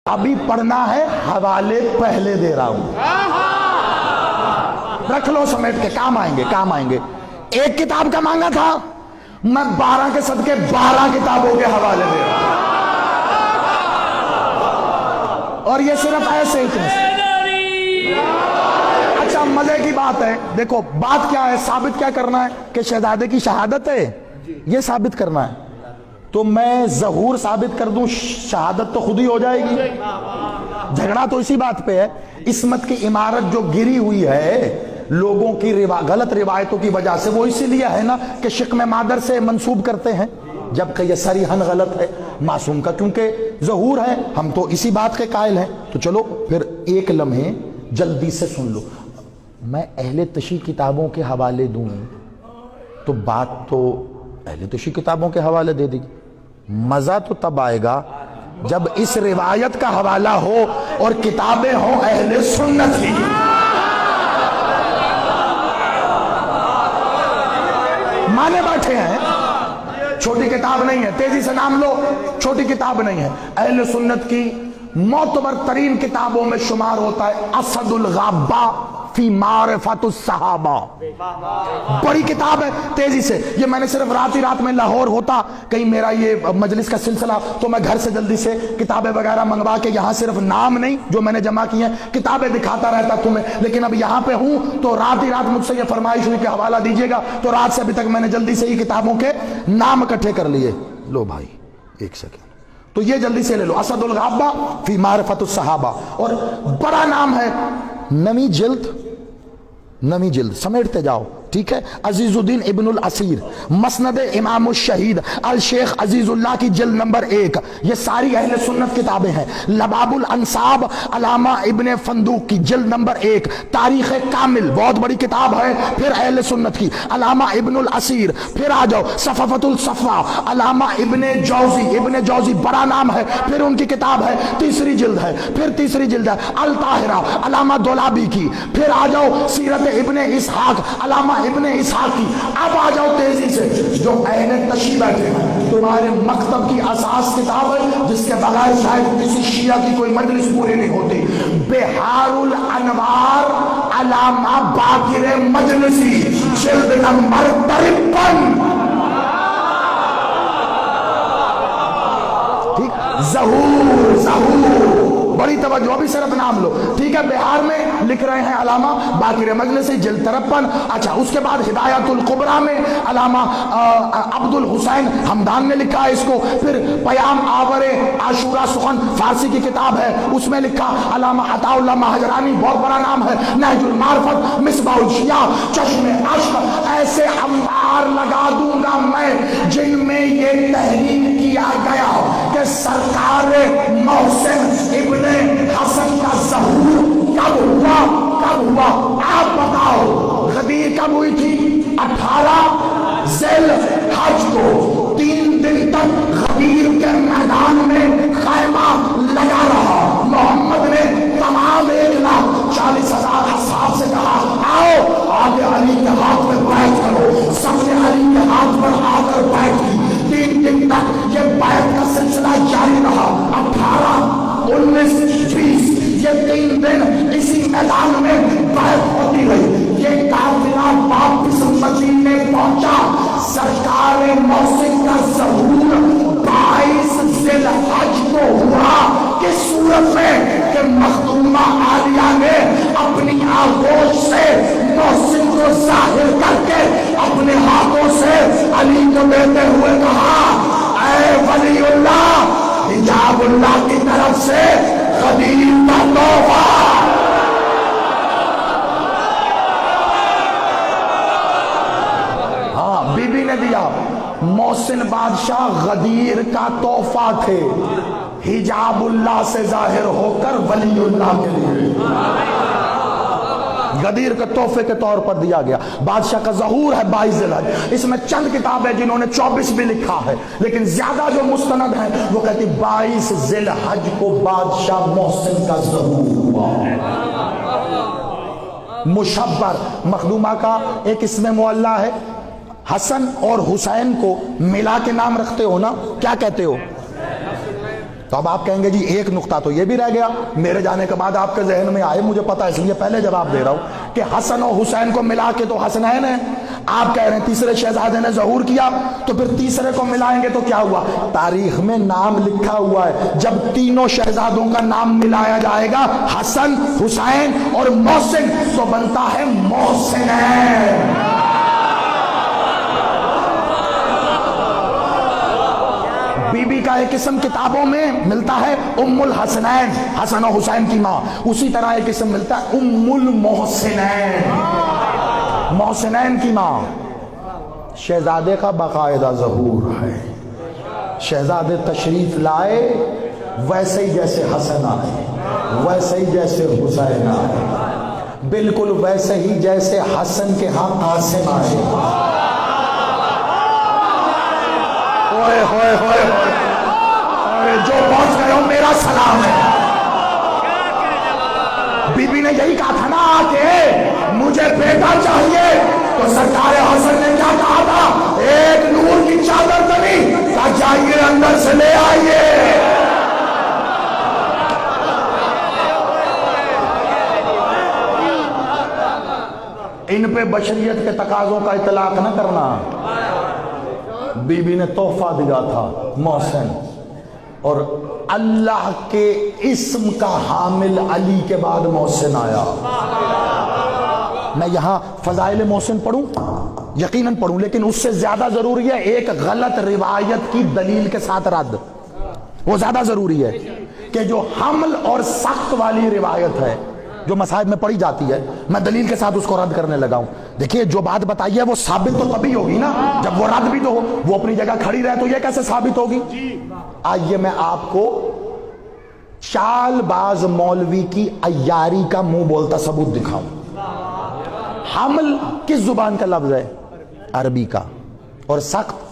ابھی پڑھنا ہے، حوالے پہلے دے رہا ہوں، رکھ لو سمیٹ کے، کام آئیں گے کام آئیں گے۔ ایک کتاب کا مانگا تھا، میں 12 کے صدقے 12 کتابوں کے حوالے دے رہا ہوں، اور یہ صرف ایسے ہی تھے۔ اچھا مزے کی بات ہے، دیکھو بات کیا ہے، ثابت کیا کرنا ہے کہ شہزادے کی شہادت ہے، یہ ثابت کرنا ہے۔ تو میں ظہور ثابت کر دوں، شہادت تو خود ہی ہو جائے گی۔ جھگڑا تو اسی بات پہ ہے، عصمت کی عمارت جو گری ہوئی ہے لوگوں کی غلط روایتوں کی وجہ سے، وہ اسی لیے ہے نا کہ شکم مادر سے منسوب کرتے ہیں، جبکہ یہ صریحاً غلط ہے معصوم کا، کیونکہ ظہور ہے، ہم تو اسی بات کے قائل ہیں۔ تو چلو پھر ایک لمحے جلدی سے سن لو، میں اہل تشیع کتابوں کے حوالے دوں تو بات تو اہل تشیع کتابوں کے حوالے دے دی، مزہ تو تب آئے گا جب اس روایت کا حوالہ ہو اور کتابیں ہوں اہل سنت کی۔ مانے بیٹھے ہیں، چھوٹی کتاب نہیں ہے، تیزی سے نام لو، چھوٹی کتاب نہیں ہے، اہل سنت کی معتبر ترین کتابوں میں شمار ہوتا ہے اسد الغابہ فی معرفت الصحابہ، بڑی کتاب ہے۔ تیزی سے، یہ میں نے صرف رات ہی رات میں لاہور ہوتا کہیں میرا یہ مجلس کا سلسلہ تو میں گھر سے جلدی سے کتابیں وغیرہ منگوا کے یہاں صرف نام نہیں جو میں نے جمع کی ہیں کتابیں دکھاتا رہتا تمہیں، لیکن اب یہاں پہ ہوں تو رات ہی رات مجھ سے یہ فرمائش ہوئی کہ حوالہ دیجیے گا، تو رات سے ابھی تک میں نے جلدی سے ہی کتابوں کے نام اکٹھے کر لیے۔ لو بھائی ایک سیکنڈ، تو یہ جلدی سے لے لو، اسد الغابہ فی معرفت الصحابہ، اور بڑا نام ہے، نمی جلد سمیٹتے جاؤ، ٹھیک ہے۔ عزیز الدین ابن الاسیر، مسند امام الشہید الشیخ عزیز اللہ کی جلد نمبر 1، یہ ساری اہل سنت کتابیں ہیں۔ لباب الانصاب علامہ ابن فندوق کی جلد نمبر 1، تاریخ کامل بہت بڑی کتاب ہے پھر اہل سنت کی، علامہ ابن الاسیر۔ پھر آ جاؤ صفوۃ الصفوہ علامہ ابن جوزی بڑا نام ہے، پھر ان کی کتاب ہے، تیسری جلد ہے، پھر تیسری جلد ہے الطاہرہ علامہ دولابی کی۔ پھر آ جاؤ سیرت ابن اسحاق علامہ ابن اسحاق کی۔ اب آ جاؤ تیزی سے، جو اہل تشیع بیٹھے ہیں، تمہارے مکتب کی اساس کتاب ہے جس کے بغیر شاید کسی شیعہ کی کوئی مجلس پوری نہیں ہوتی، بہار الانوار علامہ باقر مجلسی، جلد نمبر 53۔ ٹھیک، ظہور بڑی توجہ، ابھی صرف نام لو، ٹھیک ہے۔ بہار میں لکھ رہے ہیں علامہ باقر مجلسی، جلد 53۔ اچھا اس کے بعد ہدایت الکبریٰ میں علامہ عبد الحسین حمدان نے لکھا ہے اس کو۔ پھر پیام آور عاشورہ سخن فارسی کی کتاب ہے، اس میں لکھا علامہ عطا اللہ مہجرانی، بہت بڑا نام ہے۔ نہج المعرفت، مصباح الشیعہ، چشم اشک، ایسے انبار لگا دوں گا میں جن میں یہ تحریک کیا گیا کہ سرکار محسن ابن حسن کا ظہور کب ہوا آپ بتاؤ۔ غدیر کب ہوئی تھی؟ 18 ذی الحج کو، 3 دن تک غدیر کے میدان میں خیمہ لگا رہا۔ محمد نے تمام 1,40,000 اصحاب سے کہا آؤ آگے علی کے ہاتھ میں بیعت کرو، سب نے علی کے ہاتھ پر آ کر بیعت کی۔ 3 دن تک یہ بیعت کا سلسلہ جاری رہا، 18، 19، 20، یہ 3 دن اسی میدان میں بیعت ہوتی رہی۔ یہ قافلہ واپس مدینے پہنچا، سرکار محسن کا ظہور 22 ذی الحج کو ہوا، کس صورت میں کہ مخدومہ عالیہ نے اپنی آغوش سے محسن کو ظاہر کر کے اپنے ہاتھوں سے علی کو دیتے ہوئے کہا اے ولی اللہ، حجاب اللہ کی طرف سے غدیر کا تحفہ۔ ہاں بی بی نے دیا، محسن بادشاہ غدیر کا تحفہ تھے، حجاب اللہ سے ظاہر ہو کر ولی اللہ کے لیے غدیر کے تحفے کے طور پر دیا گیا۔ بادشاہ کا ظہور ہے 22 ذی الحج، اس میں چند کتابیں جنہوں نے 24 بھی لکھا ہے، لیکن زیادہ جو مستند ہیں وہ کہتی 22 ذی الحج کو بادشاہ محسن کا ظہور ہوا۔ مشبر مخدومہ کا ایک اسم معلی ہے، حسن اور حسین کو ملا کے نام رکھتے ہو نا، کیا کہتے ہو؟ تو اب آپ کہیں گے جی ایک نقطہ تو یہ بھی رہ گیا، میرے جانے کے بعد آپ کے ذہن میں آئے، مجھے پتا اس لیے پہلے جواب دے رہا ہوں کہ حسن و حسین کو ملا کے تو حسنین ہے، آپ کہہ رہے ہیں تیسرے شہزادے نے ظہور کیا، تو پھر تیسرے کو ملائیں گے تو کیا ہوا؟ تاریخ میں نام لکھا ہوا ہے، جب تینوں شہزادوں کا نام ملایا جائے گا حسن، حسین اور محسن، تو بنتا ہے محسنین۔ بی بی کا ایک اسم کتابوں میں ملتا ہے ام الحسنین، حسن و حسین کی ماں، اسی طرح ایک اسم ملتا ہے ام المحسنین، محسنین کی ماں۔ شہزادے کا باقاعدہ ظہور ہے، شہزادے تشریف لائے ویسے ہی جیسے حسن آئے، ویسے ہی جیسے حسین آئے، بالکل ویسے ہی جیسے حسن کے ہاں قاسم آئے۔ ہوئے ہوئے ہوئے ہوئے، جو پہنچ گئے ہو میرا سلام ہے۔ بی بی نے یہی کہا تھا نا کہ مجھے بیٹا چاہیے، تو سرکار حسن نے کیا کہا تھا؟ ایک نور کی چادر تنی، کہا جائیے اندر سے لے آئیے۔ ان پہ بشریت کے تقاضوں کا اطلاق نہ کرنا۔ بی بی نے تحفہ دیا تھا محسن، اور اللہ کے اسم کا حامل علی کے بعد محسن آیا۔ میں یہاں فضائل محسن پڑھوں، یقیناً پڑھوں، لیکن اس سے زیادہ ضروری ہے ایک غلط روایت کی دلیل کے ساتھ رد، وہ زیادہ ضروری ہے کہ جو حمل اور سخت والی روایت ہے جو مصاحب میں پڑھی جاتی ہے، میں دلیل کے ساتھ اس کو رد کرنے لگا ہوں۔ دیکھیے جو بات بتائی ہے وہ ثابت تو تبھی ہوگی نا جب وہ رد بھی تو ہو، وہ اپنی جگہ کھڑی رہے تو یہ کیسے ثابت ہوگی؟ آئیے میں آپ کو چال باز مولوی کی عیاری کا منہ بولتا ثبوت دکھاؤں۔ حمل کس زبان کا لفظ ہے؟ عربی کا، اور سخت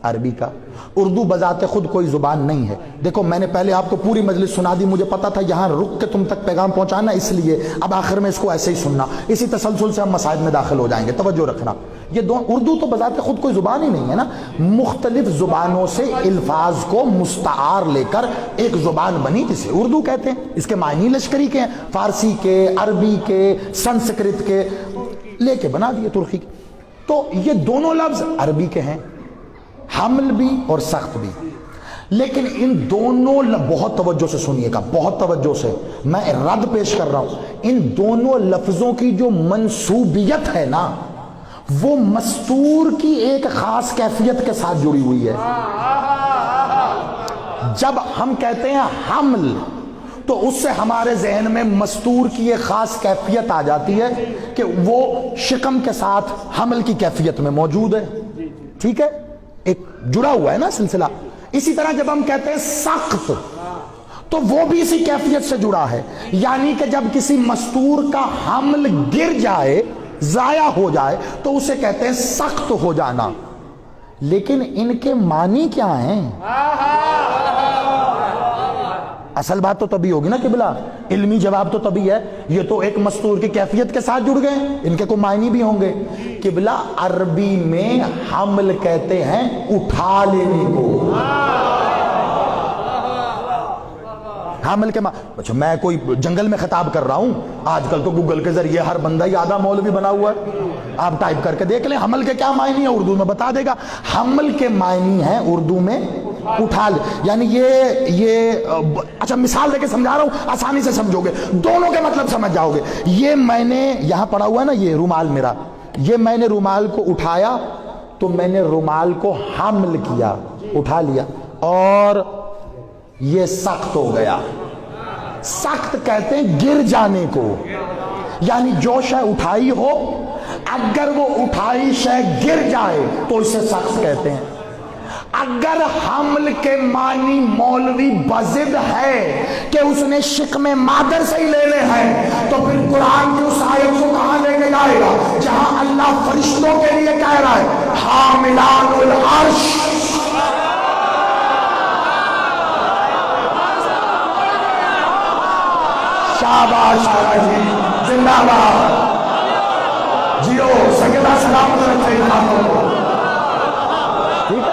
عربی کا۔ اردو بذات خود کوئی زبان نہیں ہے۔ دیکھو میں نے پہلے آپ کو پوری مجلس سنا دی، مجھے پتا تھا یہاں رک کے تم تک پیغام پہنچانا، اس لیے اب آخر میں اس کو ایسے ہی سننا، اسی تسلسل سے ہم مسائل میں داخل ہو جائیں گے، توجہ رکھنا۔ یہ اردو تو بذات خود کوئی زبان ہی نہیں ہے نا، مختلف زبانوں سے الفاظ کو مستعار لے کر ایک زبان بنی جسے اردو کہتے ہیں۔ اس کے معنی لشکری کے ہیں، فارسی کے، عربی کے، سنسکرت کے لے کے بنا دیے ترکی کے۔ تو یہ دونوں لفظ عربی کے ہیں، حمل بھی اور سخت بھی، لیکن ان دونوں بہت توجہ سے سنیے گا، بہت توجہ سے میں رد پیش کر رہا ہوں، ان دونوں لفظوں کی جو منسوبیت ہے نا وہ مستور کی ایک خاص کیفیت کے ساتھ جڑی ہوئی ہے۔ جب ہم کہتے ہیں حمل تو اس سے ہمارے ذہن میں مستور کی ایک خاص کیفیت آ جاتی ہے کہ وہ شکم کے ساتھ حمل کی کیفیت میں موجود ہے، ٹھیک ہے، ایک جڑا ہوا ہے نا سلسلہ۔ اسی طرح جب ہم کہتے ہیں سخت تو وہ بھی اسی کیفیت سے جڑا ہے، یعنی کہ جب کسی مستور کا حمل گر جائے، ضائع ہو جائے، تو اسے کہتے ہیں سخت ہو جانا۔ لیکن ان کے معنی کیا ہیں؟ اصل بات تو تبھی ہوگی نا قبلہ، علمی جواب تو تبھی ہے، یہ تو ایک مستور کی کیفیت کے ساتھ جڑ گئے، ان کے کوئی معنی بھی ہوں گے۔ قبلہ عربی میں حمل کہتے ہیں اٹھا لینے کو، حمل کے اچھا میں کوئی جنگل میں خطاب کر رہا ہوں، آج کل تو گوگل کے ذریعے ہر بندہ ہی آدھا مولوی بنا ہوا ہے، آپ ٹائپ کر کے دیکھ لیں حمل کے کیا معنی ہے، اردو میں بتا دے گا۔ حمل کے معنی ہیں اردو میں اٹھا لے، یعنی یہ اچھا مثال دے کے سمجھا رہا ہوں، آسانی سے سمجھو گے، دونوں کے مطلب سمجھ جاؤ گے۔ یہ میں نے یہاں پڑا ہوا ہے نا، یہ رومال میرا، یہ میں نے رومال کو اٹھایا تو میں نے رومال کو حمل کیا، اٹھا لیا، اور یہ سخت ہو گیا۔ سخت کہتے ہیں گر جانے کو، یعنی جو شے اٹھائی ہو اگر وہ اٹھائی شے گر جائے تو اسے سخت کہتے ہیں۔ اگر حمل کے معنی مولوی بضد ہے کہ اس نے شکم مادر سے ہی لینے ہیں، تو پھر قرآن کی اس آیت کو کہاں لے کے جائے گا جہاں اللہ فرشتوں کے لیے کہہ رہا ہے حاملان العرش۔ شاباش جی، زندہ باد، جیو سیدہ سلامت رکھے، ٹھیک ہے،